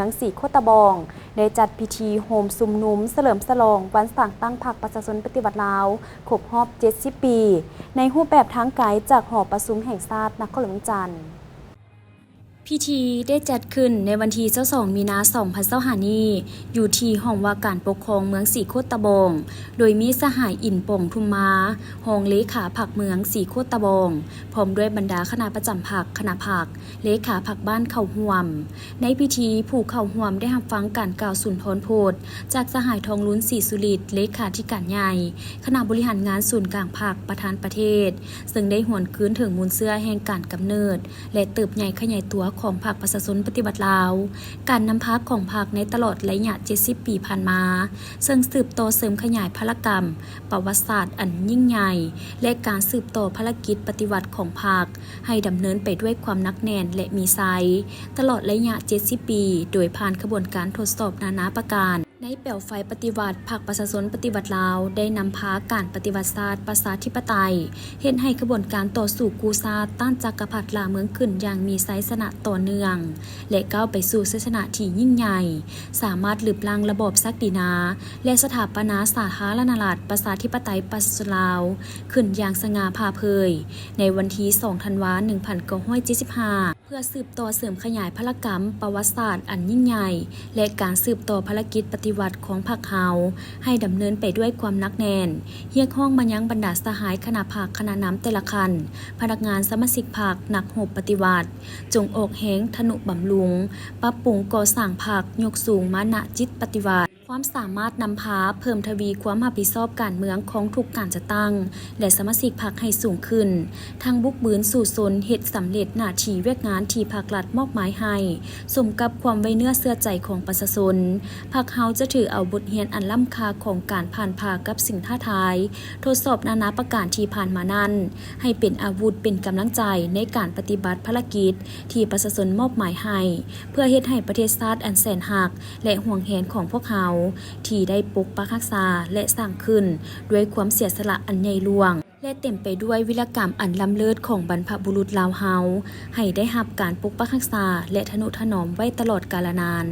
องสีโคตะบองได้จัดพิธีโฮมซุมนุมเฉลิมฉลองวันสร้างตั้งพรรคประชาชนปฏิวัติลาวครบรอบ70 ปีในรูปแบบทางไกลจากหอประชุมแห่งชาตินครหลวงจันทร์พิธีได้จัดขึ้นในวันที่22 มีนาคม 2025 นี้อยู่ที่ห้องว่าการปกครองเมืองสีโคตะบองโดยมีสหายอินป่งทุมมาหองเลขาพรรคเมืองสีโคตะบองพร้อมด้วยบรรดาคณะประจำพรรคคณะพรรคเลขาพรรคบ้านเขาห่วมในพิธีผู้เข้าห่วมได้รับฟังการกล่าวสุนทรพจน์จากสหายทองลุ้นศรีสุริตเลขาธิการใหญ่คณะบริหารงานศูนย์กลางพรรคประธานประเทศซึ่งได้หวนคืนถึงมูลเสื้อแห่งการกำเนิดและเติบใหญ่ขยายตัวของพรรคประชาชนปฏิวัติลาวการนำพรรคของพรรคในตลอดระยะ70 ปีผ่านมาซึ่งสืบต่อเสริมขยายพลกรรมประวัติศาสตร์อันยิ่งใหญ่และการสืบต่อภารกิจปฏิวัติของพรรคให้ดำเนินไปด้วยความหนักแน่นและมีไซตลอดระยะ70 ปีโดยผ่านกระบวนการทดสอบนานาประการในเปลวไฟปฏิวัติพรรคประชาชนปฏิวัติลาวได้นำพาการปฏิวัติศาสตร์ประชาธิปไตยเห็นให้กระบวนการต่อสู้กูซาต้านจักรพรรดิลาเมืองขึ้นอย่างมีไซสนะต่อเนื่องและก้าวไปสู่ชัยชนะที่ยิ่งใหญ่สามารถหลืบล้างระบอบศักดินาและสถาปนาสาธารณรัฐประชาธิปไตยประชาชนลาวขึ้นอย่างสง่าผ่าเผยในวันที่ 2 ธันวาคม 1975 เพื่อสืบต่อเสริมขยายพลกรรมประวัติศาสตร์อันยิ่งใหญ่และการสืบต่อภารกิจปฏิวัติของพรรคเฮาให้ดำเนินไปด้วยความหนักแน่นเรียกห้องมายังบรรดาสหายคณะพรรคคณะนำแต่ละคันพนักงานสมาชิกพรรคนักโหบปฏิวัติจงออกแหงทนุบำรุงปรับปรุงก่อสร้างพรรคยกสูงมานะจิตปฏิวัติความสามารถนำพาเพิ่มทวีความรับผิดชอบการเมืองของทุกการจะตั้งและสมาชิกพรรคให้สูงขึ้นทางบุกบืนสู่ซนเฮ็ดสำเร็จหน้าที่เวียกงานที่ภาครัฐมอบหมายให้สมกับความไว้เนื้อเชื่อใจของประชาชนพรรคเฮาจะถือเอาบทเรียนอันล้ำค่าของการผ่านพากับสิ่งท้าทายทดสอบนานาประการที่ผ่านมานั้นให้เป็นอาวุธเป็นกำลังใจในการปฏิบัติภารกิจที่ประชาชนมอบหมายให้เพื่อเฮ็ดให้ประเทศชาติอันแสนหักและห่วงแหนของพวกเฮาที่ได้ปกปักรักษาและสร้างขึ้นด้วยความเสียสละอันใหญ่หลวงและเต็มไปด้วยวิรกรรมอันล้ำเลิศของบรรพบุรุษลาวเฮาให้ได้รับการปกปักรักษาและทนุถนอมไว้ตลอดกาลนาน